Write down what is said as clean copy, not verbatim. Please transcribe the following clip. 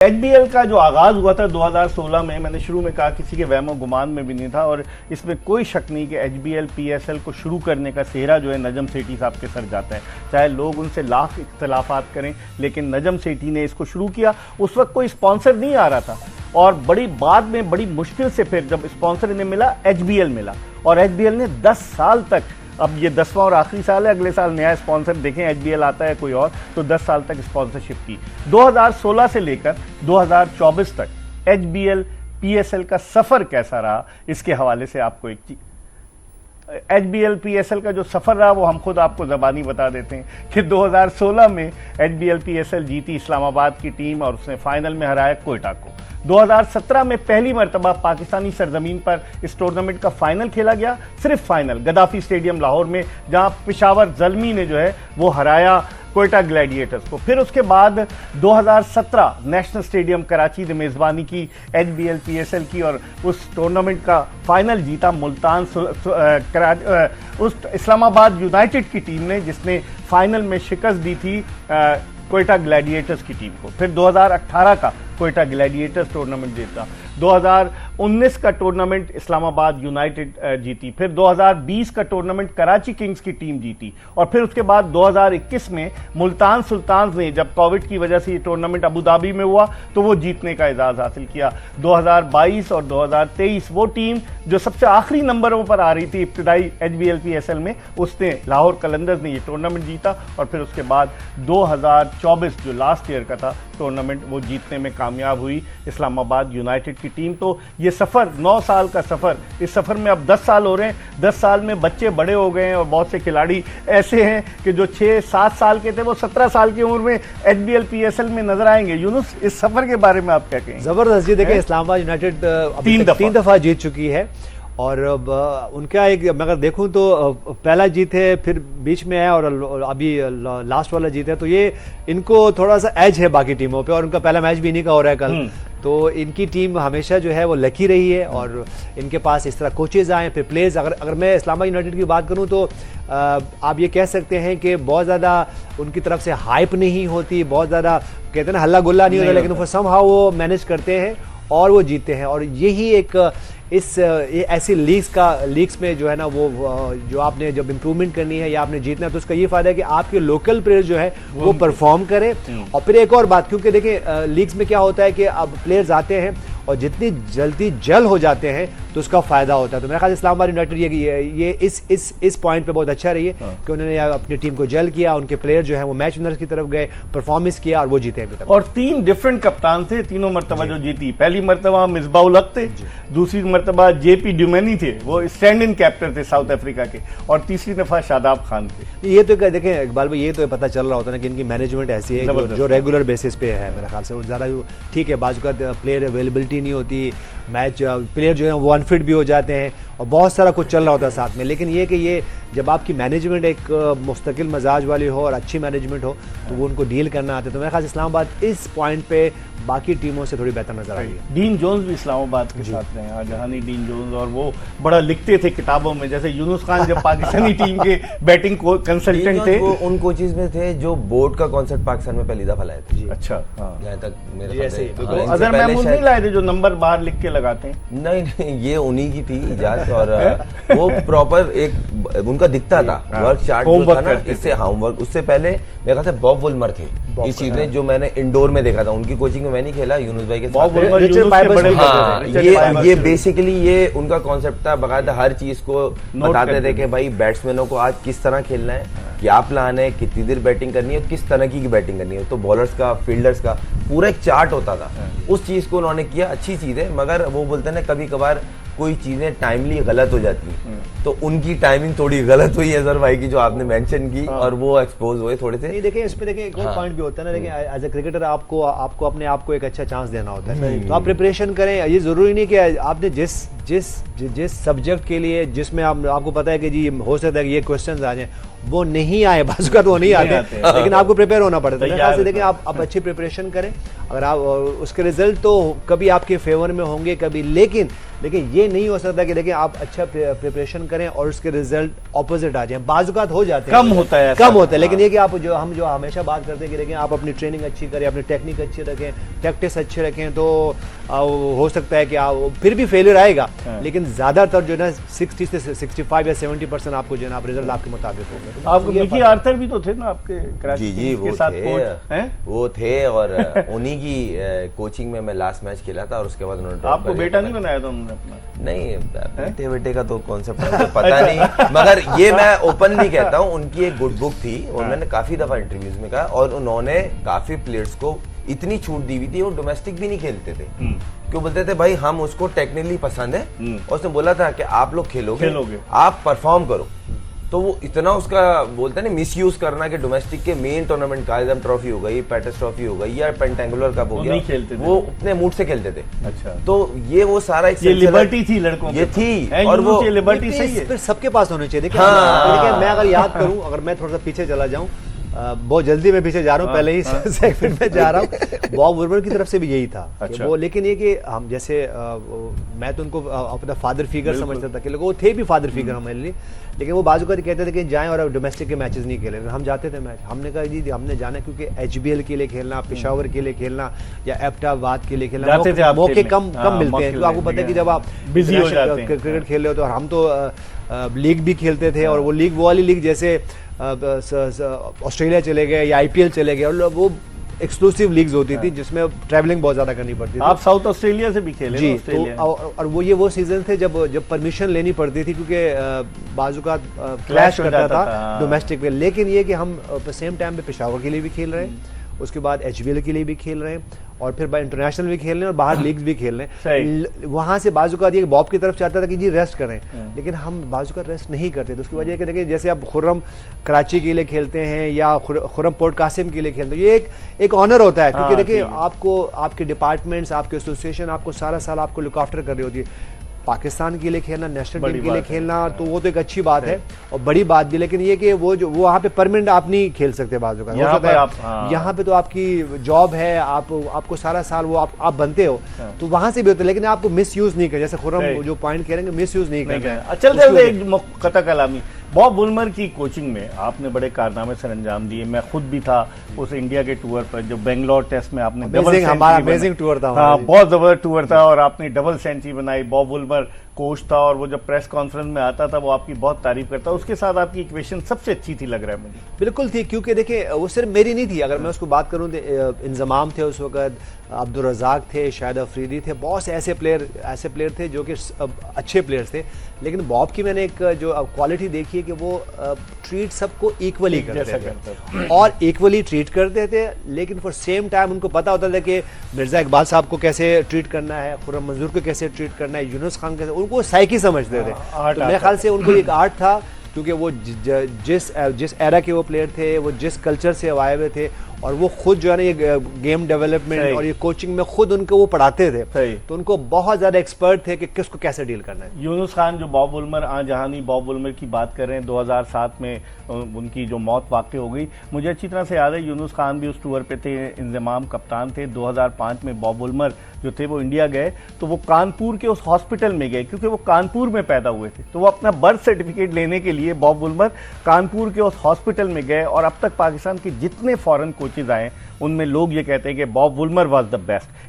HBL का जो आगाज हुआ था 2016 में, मैंने शुरू में कहा किसी के वहमो गुमान में भी नहीं था और इसमें कोई शक नहीं कि एचबीएल पीएसएल को शुरू करने का सेहरा जो है नजम सेठी साहब के सर जाता है। चाहे लोग उनसे लाख इख्तलाफात करें, लेकिन नजम सेठी ने इसको शुरू किया। उस वक्त कोई स्पॉन्सर नहीं आ रहा था और बड़ी बाद में बड़ी मुश्किल से फिर जब स्पॉन्सर इन्हें मिला, एचबीएल मिला और एचबीएल ने 10 साल तक, अब ये 10वां और आखिरी साल है, अगले साल नया स्पॉन्सर देखें एचबीएल आता है कोई और, तो 10 साल तक स्पॉन्सरशिप की। 2016 से लेकर 2024 तक एचबीएल पीएसएल का सफर कैसा रहा, इसके हवाले से आपको एक चीज, एचबीएल पीएसएल का जो सफर रहा वो हम खुद आपको ज़बानी बता देते हैं कि 2016 में एचबीएल पीएसएल जीती इस्लामाबाद की टीम और उसने फाइनल में हराया कोयटा को। 2017 में पहली मरतबा पाकिस्तानी सरजमीन पर इस टूर्नामेंट का फाइनल खेला गया, सिर्फ फाइनल गद्दाफी स्टेडियम लाहौर में, जहां पेशावर ज़ल्मी ने जो है वो हराया कोयटा ग्लैडिएटर्स को। फिर उसके बाद 2017 नेशनल स्टेडियम कराची ने मेज़बानी की एचबीएल पीएसएल की और उस टूर्नामेंट का फाइनल जीता मुल्तान उस इस्लामाबाद यूनाइटेड की टीम ने, जिसने फाइनल में शिकस्त दी थी कोयटा ग्लैडिएटर्स की टीम को। फिर 2018 का कोयटा ग्लैडिएटर्स टूर्नामेंट जीता, 2019 का टूर्नामेंट इस्लामाबाद यूनाइटेड जीती, फिर 2020 का टूर्नामेंट कराची किंग्स की टीम जीती और फिर उसके बाद 2021 में मुल्तान सुल्तान्स ने, जब कोविड की वजह से ये टूर्नामेंट अबू धाबी में हुआ, तो वो जीतने का एजाज हासिल किया। 2022 और 2023 वो टीम जो सबसे आखिरी नंबरों पर आ रही थी इब्तिदाई एचबीएल पीएसएल में, उसने लाहौर कलंदर्स ने ये टूर्नामेंट जीता और फिर उसके बाद 2024 जो लास्ट ईयर का था टूर्नामेंट, वो जीतने में कामयाब हुई इस्लामाबाद यूनाइटेड की टीम। तो ये सफर 9 साल का सफर, इस सफर में अब 10 साल हो रहे हैं। 10 साल में बच्चे बड़े हो गए हैं और बहुत से खिलाड़ी ऐसे हैं कि जो 6-7 साल के थे वो 17 साल की उम्र में एचबीएल पीएसएल में नजर आएंगे। यूनुस, इस सफर के बारे में आप क्या कहेंगे? जबरदस्त जी, देखिए इस्लामाबाद यूनाइटेड 3 दफा जीत चुकी है और उनका एक, मैं अगर देखूं तो पहला जीत है, फिर बीच में है और अभी लास्ट वाला जीत है, तो ये इनको थोड़ा सा एज है बाकी टीमों पे और उनका पहला मैच भी इन्हीं का हो रहा है कल। तो इनकी टीम हमेशा जो है वो लकी रही है और इनके पास इस तरह कोचेज आए, फिर प्लेयर्स। अगर मैं इस्लामाबाद यूनाइटेड की बात करूं तो आप ये कह सकते हैं कि बहुत ज़्यादा उनकी तरफ से हाइप नहीं होती, बहुत ज़्यादा कहते हैं ना हल्ला गुल्ला नहीं होता, लेकिन समहाउ वो मैनेज करते हैं और वो जीतते हैं। और यही एक ऐसी लीग्स में जो है ना वो जो आपने जब इंप्रूवमेंट करनी है या आपने जीतना है, तो उसका ये फायदा है कि आपके लोकल प्लेयर्स जो है वो परफॉर्म करें। और फिर एक और बात, क्योंकि देखिए लीग्स में क्या होता है कि अब प्लेयर्स आते हैं और जितनी जल्दी जल हो जाते हैं तो उसका फायदा होता है। तो मेरे ख्याल से इस्लामाबाद यूनाइटेड ये इस पॉइंट पे बहुत अच्छा रही है कि उन्होंने अपनी टीम को जल किया, उनके प्लेयर जो है वो मैच विनर्स की तरफ गए, परफॉर्मेंस किया और वो जीते अभी तक। और 3 डिफरेंट कप्तान थे तीनों मरतबा जो जीती। पहली मरतबा मिसबाउल हक थे, दूसरी मरतबा जेपी ड्यूमेनी थे, वो स्टैंड इन कैप्टन थे साउथ अफ्रीका के, और तीसरी दफा शादाब खान थे। ये तो देखें इकबाल भाई, ये तो पता चल रहा होता है ना कि इनकी मैनेजमेंट ऐसी है जो रेगुलर बेसिस पे है। मेरे ख्याल से ज़्यादा ठीक है, बाजू का प्लेयर अवेलेबिलिटी नहीं होती, मैच प्लेयर जो है वो अनफिट भी हो जाते हैं और बहुत सारा कुछ चल रहा होता है साथ में। लेकिन ये कि ये जब आपकी मैनेजमेंट एक मुस्तकिल मजाज वाली हो और अच्छी मैनेजमेंट हो तो वो उनको डील करना आते हैं। तो मेरे ख्याल से इस्लामाबाद इस पॉइंट पे बाकी टीमों से थोड़ी बेहतर नजर आई है। डीन जोन्स भी इस्लामाबाद के साथ रहे हैं, जहानी डीन जोन्स, और वो बड़ा लिखते थे किताबों में, जैसे यूनुस खान जब पाकिस्तानी टीम के बैटिंग कंसल्टेंट थे, वो उन कोचेस में थे जो बोर्ड का कॉन्सेप्ट पाकिस्तान में पहली दफा लाए थे। अच्छा, जहाँ तक मेरे अजहर महमूद नहीं लाए थे जो नंबर बाहर लिख के लगाते हैं? नहीं, ये उन्हीं की थी इजाजत और वो प्रॉपर एक उनका दिखता था वर्क चार्ट जो था ना, इससे होमवर्क। उससे पहले मेरे ख्याल से बॉब वुलमर थे इस चीजें, जो मैंने इंडोर में देखा था। उनकी कोचिंग में मैं नहीं खेला, यूनुस भाई के साथ। ये बेसिकली ये उनका कॉन्सेप्ट था, बकायदा हर चीज को बताते थे कि भाई बैट्समैनों को आज किस तरह खेलना है, क्या प्लान है, कितनी देर बैटिंग करनी है, किस तरह की बैटिंग करनी है। तो बॉलर्स का, फील्डर्स का पूरा एक चार्ट होता था। उस चीज को उन्होंने किया, अच्छी चीज है, मगर वो बोलते हैं ना कभी कभार कोई चीजें टाइमली गलत हो जाती हैं, तो उनकी टाइमिंग थोड़ी गलत हुई है सर भाई की, जो आपने मेंशन की, और वो एक्सपोज हुए थोड़े से। नहीं देखिए, इसमें देखिए एक और पॉइंट भी होता है ना, देखिए एज ए क्रिकेटर आपको अपने आप को एक अच्छा चांस देना होता है, तो आप प्रिपरेशन करें। ये जरूरी नहीं कि आपने जिस सब्जेक्ट के लिए जिसमें आपको पता है कि जी हो सकता है कि ये क्वेश्चन आ जाए, वो नहीं आए, बाजू का तो नहीं आते, लेकिन आपको प्रिपेयर होना पड़ता है। मेरे से देखिए आप अच्छी प्रिपरेशन करें, अगर आप उसके रिजल्ट तो कभी आपके फेवर में होंगे कभी, लेकिन लेकिन ये नहीं हो सकता कि देखिए आप अच्छा प्रिपरेशन करें और उसके रिजल्ट ऑपोजिट आ जाए। बाजुकात हो जाते हैं, कम होता है, कम होता है, लेकिन ये कि आप जो हमेशा बात करते हैं कि देखिए आप अपनी ट्रेनिंग अच्छी करें, अपनी टेक्निक अच्छी रखें, प्रैक्टिस अच्छी रखें, तो हो सकता है कि आप फिर भी फेलियर आएगा, लेकिन ज्यादातर जो है ना 60 से 65 या 70% आपको जो है ना आप रिजल्ट आपके मुताबिक होंगे। आपको मिकी आर्थर भी तो थे ना आपके कराची जी के साथ कोच हैं? वो थे और उन्हीं की कोचिंग में मैं लास्ट मैच खेला था और उसके बाद उन्होंने drop आपको कर दिया बेटा था। नहीं बनाया था उन्होंने अपना? नहीं, बेटे का तो कॉन्सेप्ट मुझे पता नहीं, मगर ये मैं ओपनली कहता हूँ, उनकी एक गुड बुक थी, उन्होंने काफी दफा इंटरव्यूज में कहा, और उन्होंने काफी प्लेयर्स को इतनी छूट दी हुई थी, वो डोमेस्टिक भी नहीं खेलते थे, क्यों बोलते थे भाई हम उसको टेक्निकली पसंद है, और उसने बोला था कि आप लोग खेलोगे आप परफॉर्म करो, तो वो इतना उसका बोलते हैं ना मिस यूज करना कि डोमेस्टिक के मेन टूर्नामेंट कायदम ट्रॉफी हो गई, पैटस ट्रॉफी हो गई या पेंटेंगुलर कप हो गया, वो अपने मूड से खेलते थे। अच्छा, तो ये वो सारा ये लिबर्टी थी लड़कों ये थी, और वो लिबर्टी सही है, फिर सबके पास होनी चाहिए। देखिए मैं अगर याद करूं, अगर मैं थोड़ा सा पीछे चला जाऊं, बहुत जल्दी मैं पीछे जा रहा हूँ, पहले ही सेगमेंट में जा रहा हूँ, बॉब वुलमर की तरफ से भी यही था। अच्छा। वो लेकिन ये कि हम जैसे मैं तो उनको अपना फादर फिगर समझता था कि वो थे भी फादर फिगर हमारे लिए, लेकिन वो बाजू का कहते थे कि जाएं और डोमेस्टिक के मैचेस नहीं खेलें, हम जाते थे मैच, हमने कहा जी हमने जाना क्योंकि HBL के लिए खेलना, पेशावर के लिए खेलना या एबटाबाद के लिए खेलना, मौके कम मिलते हैं, तो आपको पता है कि जब आप बिजी हो जाते हैं क्रिकेट खेल रहे हो, तो हम तो लीग भी खेलते थे, और वो लीग वो वाली लीग जैसे ऑस्ट्रेलिया चले गए या IPL चले गए, और वो एक्सक्लूसिव लीग्स होती थी जिसमें ट्रैवलिंग बहुत ज्यादा करनी पड़ती थी। आप साउथ ऑस्ट्रेलिया से भी खेले जी, तो और वो सीजन थे जब परमिशन लेनी पड़ती थी, क्योंकि बाजू का क्लैश करता था डोमेस्टिक में, लेकिन ये कि हम सेम टाइम पे पेशावर के लिए भी खेल रहे हैं, उसके बाद HBL के लिए भी खेल रहे हैं, और फिर इंटरनेशनल भी खेल रहे हैं और बाहर लीग्स भी खेल रहे हैं। वहां से बाजू का बॉब की तरफ चाहता था कि जी रेस्ट करें, लेकिन हम बाजू का रेस्ट नहीं करते, तो उसकी वजह है कि जैसे आप खुर्रम कराची के लिए खेलते हैं या खुर्रम पोर्ट कासिम के लिए खेलते हैं, ये एक ऑनर होता है, क्योंकि देखिए आपको आपके डिपार्टमेंट्स, आपके एसोसिएशन आपको सारा साल आपको लुक आफ्टर कर रही होती है। पाकिस्तान के लिए खेलना, नेशनल टीम के लिए खेलना, तो वो तो एक अच्छी बात है और बड़ी बात भी, लेकिन ये कि वो वहाँ पे परमानेंट आप नहीं खेल सकते बाजू का, यहाँ पे तो आपकी जॉब है, आपको सारा साल वो आप बनते हो, तो वहां से भी होता है, लेकिन आपको मिस यूज नहीं कर, जैसे खुर्रम जो पॉइंट कह रहे हैं मिस यूज नहीं कर। चलते एक कथा कलामी, बॉब वुलमर की कोचिंग में आपने बड़े कारनामे सर अंजाम दिए, मैं खुद भी था उस इंडिया के टूर पर, जो बेंगलोर टेस्ट में आपने हमारा अमेजिंग टूर था, हाँ बहुत जबरदस्त टूर था, और आपने डबल सेंचुरी बनाई, बॉब वुलमर कोच था, और वो जब प्रेस कॉन्फ्रेंस में आता था वो आपकी बहुत तारीफ करता, उसके साथ आपकी इक्वेशन सबसे अच्छी थी लग रहा है मुझे। बिल्कुल थी, क्योंकि देखिए वो सिर्फ मेरी नहीं थी, अगर मैं उसको बात करूँ, इंजमाम थे उस वक्त, अब्दुल रज़ाक थे, शाहिद अफरीदी थे, बहुत से ऐसे प्लेयर थे जो कि अच्छे प्लेयर्स थे, लेकिन बॉब की मैंने एक जो क्वालिटी देखी है कि वो ट्रीट सबको इक्वली करते थे और इक्वली ट्रीट करते थे, लेकिन फॉर सेम टाइम उनको पता होता था कि मिर्जा इकबाल साहब को कैसे ट्रीट करना है, खुर्रम मंजूर को कैसे ट्रीट करना है, यूनुस खान कैसे, उनको साइकी समझते थे। तो मेरे ख्याल से उनको एक आर्ट था, क्योंकि वो जिस एरा के वो प्लेयर थे, वो जिस कल्चर से आए हुए थे, और वो खुद जो है ना ये गेम डेवलपमेंट और ये कोचिंग में खुद उनको वो पढ़ाते थे, तो उनको बहुत ज्यादा एक्सपर्ट थे कि किसको कैसे डील करना है। यूनुस खान जो बॉब वुलमर जहानी बॉब वुलमर की बात कर रहे हैं, 2007 में उनकी जो मौत वाक़ हो गई, मुझे अच्छी तरह से याद है, यूनुस खान भी उस टूर पे थे, इंजमाम कप्तान थे। 2005 में बॉब वुलमर जो थे वो इंडिया गए, तो वो कानपुर के उस हॉस्पिटल में गए, क्योंकि वो कानपुर में पैदा हुए थे, तो वो अपना बर्थ सर्टिफिकेट लेने के लिए बॉब वुलमर कानपुर के उस हॉस्पिटल में गए, और अब तक पाकिस्तान के जितने फॉरेन कोचेज आए उनमें लोग ये कहते हैं कि Bob Woolmer was the best.